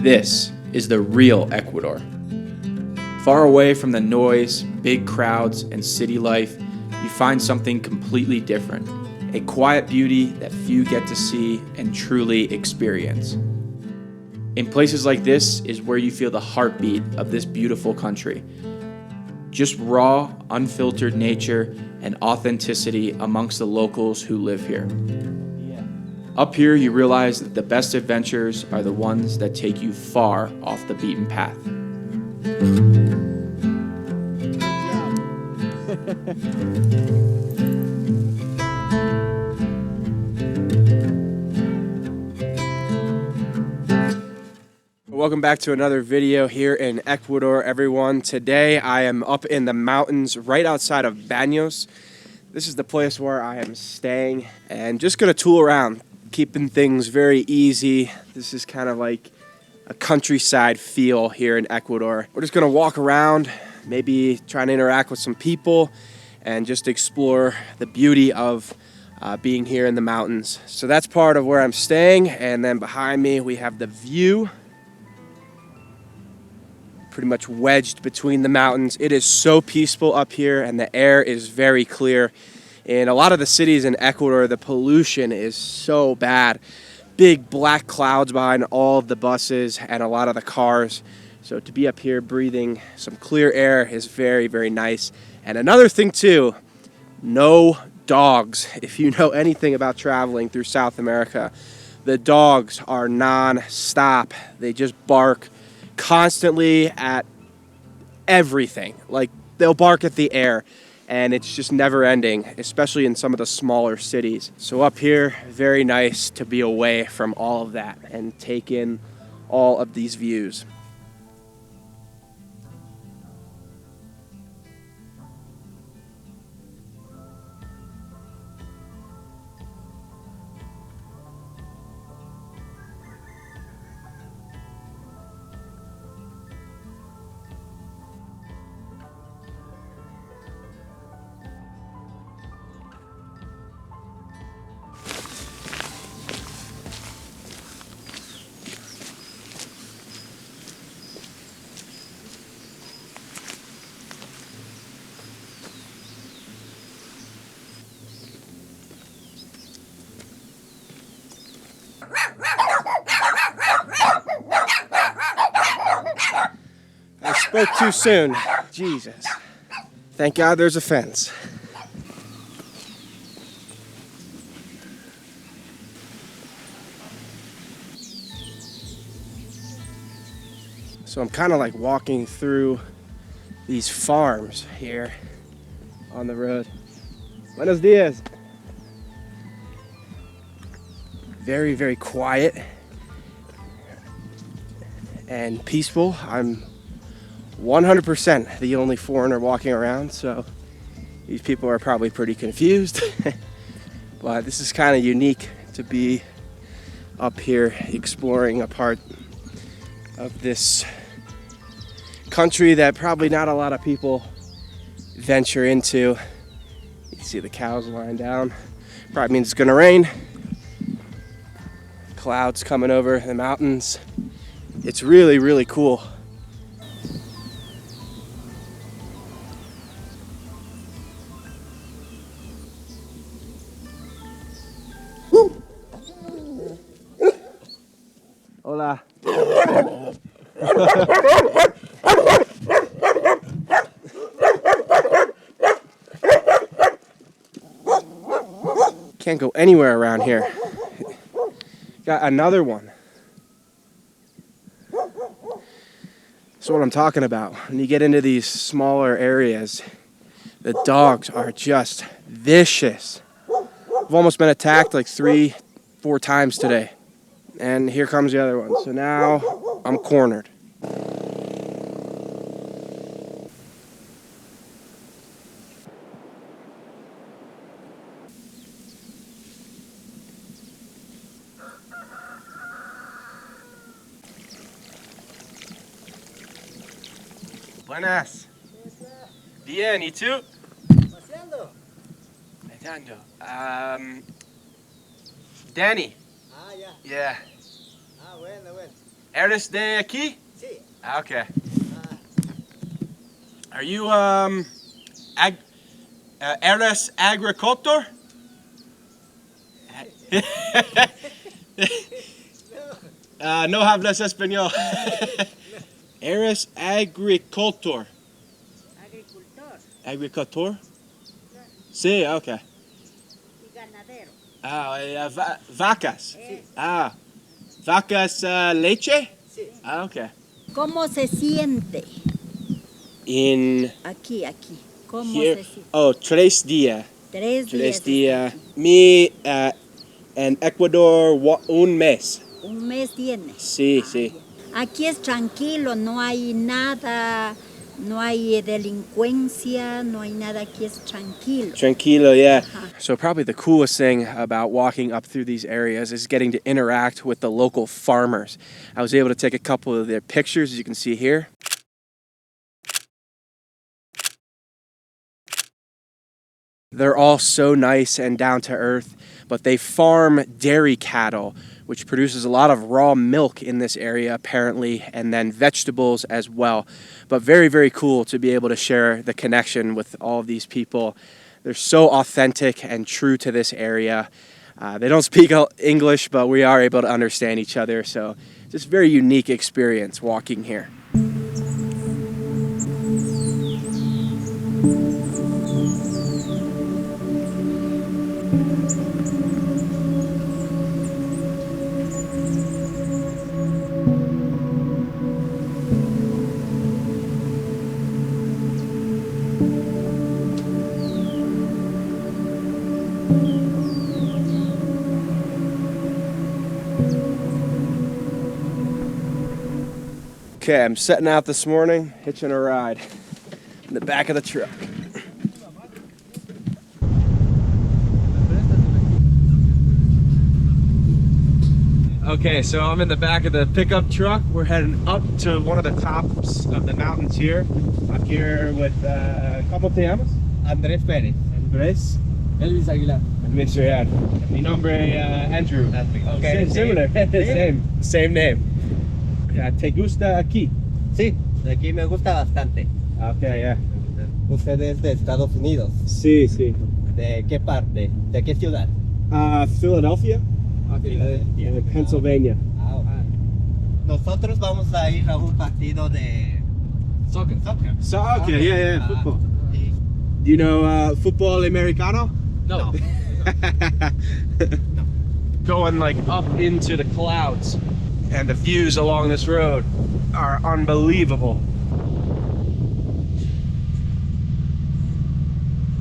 This is the real Ecuador. Far away from the noise, big crowds, and city life, you find something completely different. A quiet beauty that few get to see and truly experience. In places like this is where you feel the heartbeat of this beautiful country. Just raw, unfiltered nature and authenticity amongst the locals who live here. Up here, you realize that the best adventures are the ones that take you far off the beaten path. Welcome back to another video here in Ecuador, everyone. Today I am up in the mountains right outside of Baños. This is the place where I am staying and just gonna tool around, keeping things very easy. This is kind of like a countryside feel here in Ecuador. We're just gonna walk around, maybe try and interact with some people and just explore the beauty of being here in the mountains. So that's part of where I'm staying, and then behind me we have the view. Pretty much wedged between the mountains. It is so peaceful up here and the air is very clear. In a lot of the cities in Ecuador, the pollution is so bad. Big black clouds behind all of the buses and a lot of the cars. So to be up here breathing some clear air is very, very nice. And another thing too, no dogs. If you know anything about traveling through South America, the dogs are non-stop. They just bark constantly at everything. Like, they'll bark at the air and it's just never ending, especially in some of the smaller cities. So up here, very nice to be away from all of that and take in all of these views. I spoke too soon. Jesus. Thank God there's a fence. So I'm kind of like walking through these farms here on the road. Buenos dias. Very, very quiet and peaceful. I'm 100% the only foreigner walking around, so these people are probably pretty confused. But this is kind of unique to be up here exploring a part of this country that probably not a lot of people venture into. You can see the cows lying down. Probably means it's gonna rain. Clouds coming over the mountains. It's really, really cool. Hola. Can't go anywhere around here. Got another one. That's what I'm talking about. When you get into these smaller areas, the dogs are just vicious. I've almost been attacked like 3-4 times today. And here comes the other one. So now I'm cornered. Buenas. Bien, ¿y tú? Paseando. Danny. Ah, ya. Yeah. Ah, bueno, bueno. ¿Eres de aquí? Sí. Okay. Are you eres agricultor? No hablas español. Eres agricultor. Agricultor. Agricultor? Sí, okay. Y ganadero. Vacas. Vacas leche? Sí. Okay. ¿Cómo se siente? In Aquí. ¿Cómo here, se siente? 3 días. 3 días. 3 días. Mi en Ecuador un mes. Un mes tiene. Sí, Ah, sí. ya. Aquí es tranquilo, no hay nada, no hay delincuencia, no hay nada, aquí es tranquilo. Tranquilo, yeah. Ajá. So probably the coolest thing about walking up through these areas is getting to interact with the local farmers. I was able to take a couple of their pictures, as you can see here. They're all so nice and down to earth, but they farm dairy cattle, which produces a lot of raw milk in this area apparently, and then vegetables as well. But very, very cool to be able to share the connection with all of these people. They're so authentic and true to this area. They don't speak English, but we are able to understand each other. So just very unique experience walking here. Okay, I'm setting out this morning, hitching a ride in the back of the truck. Okay, so I'm in the back of the pickup truck. We're heading up to one of the tops of the mountains here. I'm here with, ¿cómo te llamas? Andrés Pérez. Andrés. Elvis Aguilar. Luis Real. Mi nombre, Andrew. Okay. Similar. Same name. ¿Te gusta aquí? Sí, de aquí me gusta bastante. Okay, yeah. Usted es de Estados Unidos. Sí, sí. ¿De qué parte? ¿De qué ciudad? Philadelphia. Filadelfia. Pennsylvania. Ah, ok. Nosotros vamos a ir a un partido de soccer. So, okay, yeah, football. Sí. Do you know football americano? No. Going like up into the clouds, and the views along this road are unbelievable.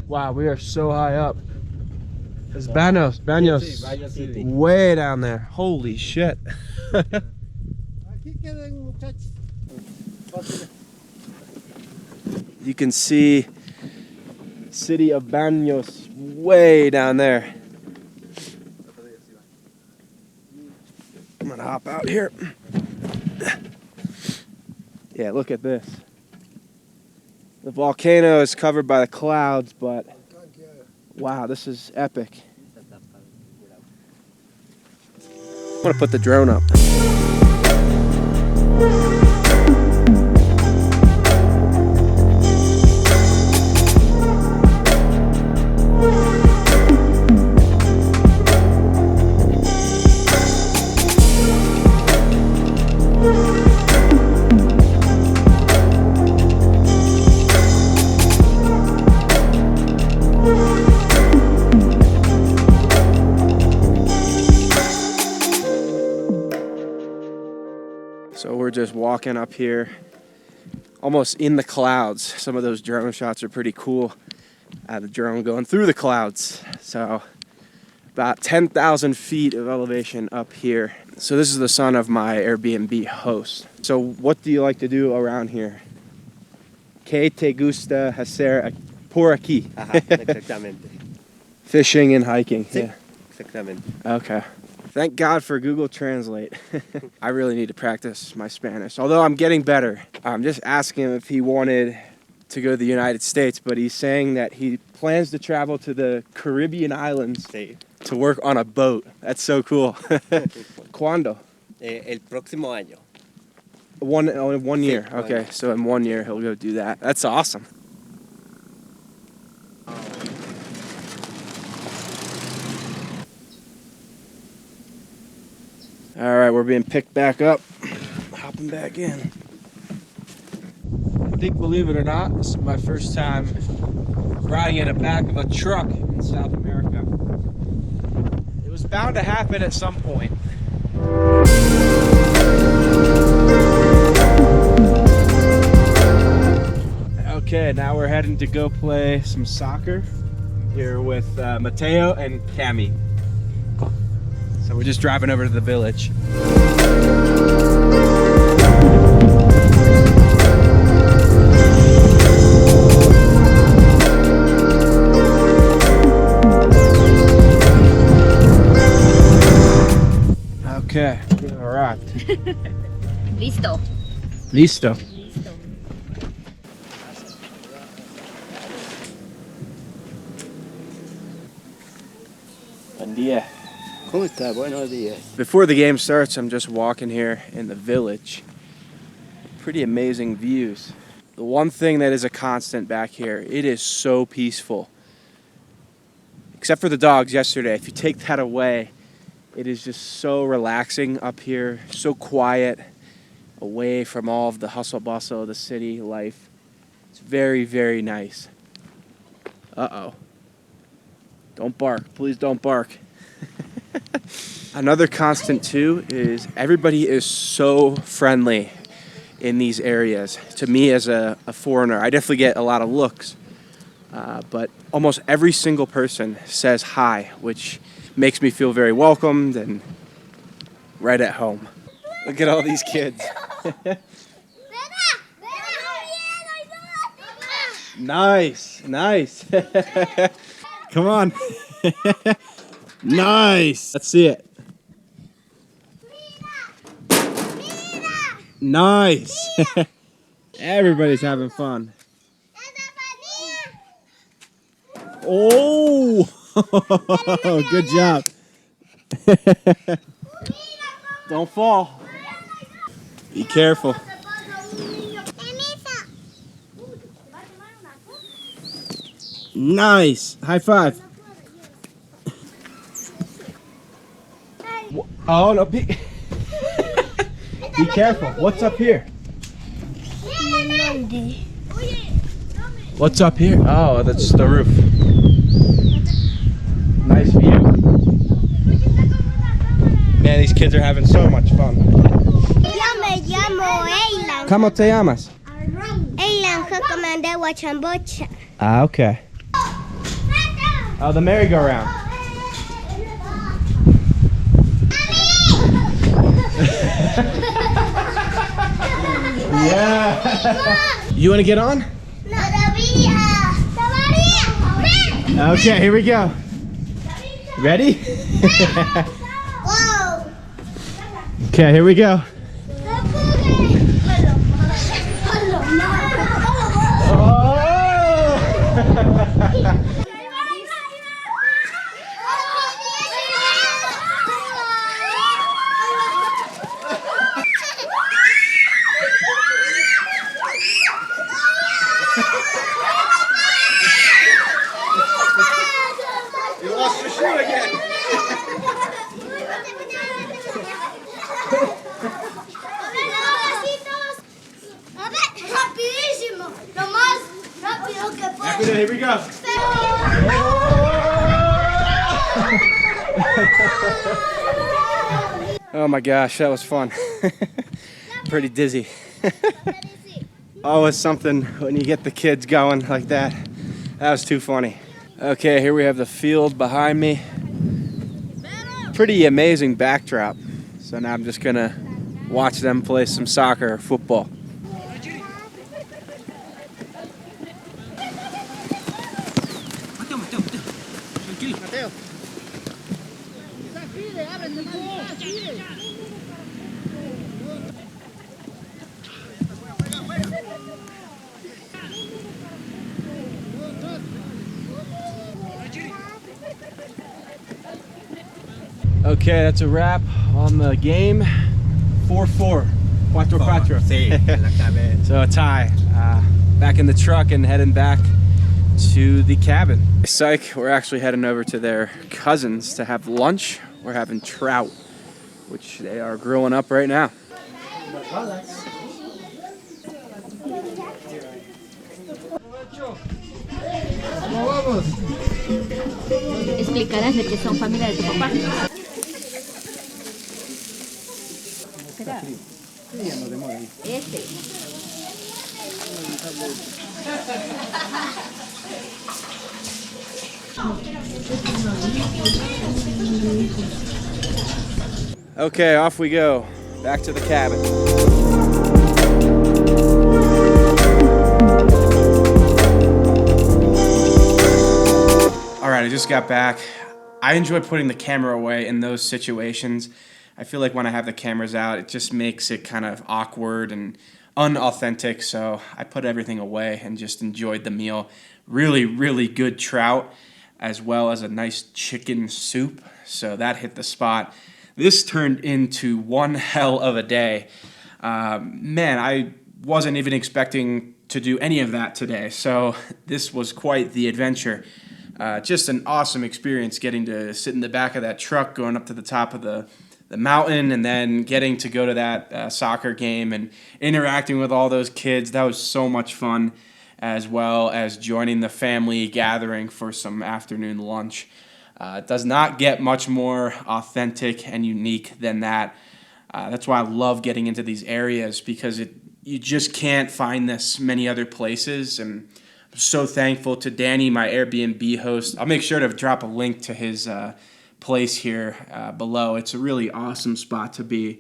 Wow, we are so high up. It's Banos, Sí, Baños City. way down there. Holy shit. Aquí quedan muchachos. You can see city of Banos way down there. I'm gonna hop out here. Yeah, look at this. The volcano is covered by the clouds, but wow, this is epic. I'm gonna put the drone up. So we're just walking up here, almost in the clouds. Some of those drone shots are pretty cool. The drone going through the clouds. So about 10,000 feet of elevation up here. So this is the son of my Airbnb host. So what do you like to do around here? ¿Qué te gusta hacer por aquí? Ajá, exactamente. Fishing and hiking. Sí, Yeah. exactamente. Okay. Thank God for Google Translate. I really need to practice my Spanish, although I'm getting better. I'm just asking him if he wanted to go to the United States, but he's saying that he plans to travel to the Caribbean islands Sí. to work on a boat. That's so cool. ¿Cuándo? El próximo año. Only 1 year. Sí, Okay, so in 1 year he'll go do that. That's awesome. All right, we're being picked back up. Hopping back in. I think, believe it or not, this is my first time riding in the back of a truck in South America. It was bound to happen at some point. Okay, now we're heading to go play some soccer here with Mateo and Cami. So we're just driving over to the village. Okay, we arrived. Listo. Listo. Buen día. ¿Cómo está? Buenos días. Before the game starts, I'm just walking here in the village. Pretty amazing views. The one thing that is a constant back here, it is so peaceful. Except for the dogs yesterday. If you take that away, it is just so relaxing up here, so quiet, away from all of the hustle bustle of the city life. It's very, very nice. Uh-oh. Don't bark. Please don't bark. Another constant too is everybody is so friendly in these areas. To me as a foreigner, I definitely get a lot of looks, but almost every single person says hi, which makes me feel very welcomed and right at home. Look at all these kids. Nice, nice. Come on. Nice. Let's see it. Nice. Everybody's having fun. Oh, good job. Don't fall. Be careful. Nice. High five. Oh, no. Be careful. What's up here? What's up here? Oh, that's the roof. Nice view. Man, these kids are having so much fun. Yo me llamo Eilan. ¿Cómo te llamas? Eilan fue comandante Huachambocha. Ah, okay. Oh, the merry-go-round. Yeah. You want to get on? Okay, here we go. Ready? Whoa. Okay, here we go. You lost your shoe again. Rapidísimo, lo más rápido que puedo. Here we go. Oh my gosh, that was fun. Pretty dizzy. Always something when you get the kids going like that. That was too funny. Okay, here we have the field behind me. Pretty amazing backdrop. So now I'm just gonna watch them play some soccer or football. Okay, that's a wrap on the game. 4-4. 4x4. Sí, en la cabeza. So a tie. Back in the truck and heading back to the cabin. Psych, we're actually heading over to their cousins to have lunch. We're having trout, which they are grilling up right now. Explicarás de que son familia de tu papá. Okay, off we go. Back to the cabin. All right, I just got back. I enjoy putting the camera away in those situations. I feel like when I have the cameras out, it just makes it kind of awkward and unauthentic, so I put everything away and just enjoyed the meal. Really, really good trout, as well as a nice chicken soup, so that hit the spot. This turned into one hell of a day. Man, I wasn't even expecting to do any of that today, so this was quite the adventure. Just an awesome experience getting to sit in the back of that truck, going up to the top of the mountain, and then getting to go to that soccer game and interacting with all those kids. That was so much fun, as well as joining the family gathering for some afternoon lunch. It does not get much more authentic and unique than that. That's why I love getting into these areas, because you just can't find this many other places. And I'm so thankful to Danny, my Airbnb host. I'll make sure to drop a link to his place here below. It's a really awesome spot to be,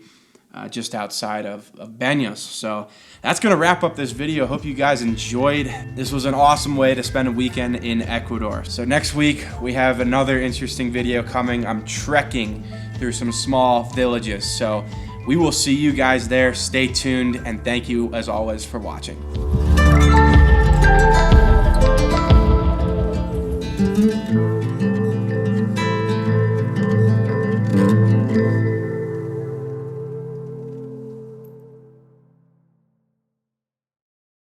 just outside of Baños. So that's going to wrap up this video. Hope you guys enjoyed. This was an awesome way to spend a weekend in Ecuador. So next week we have another interesting video coming. I'm trekking through some small villages. So we will see you guys there. Stay tuned, and thank you as always for watching.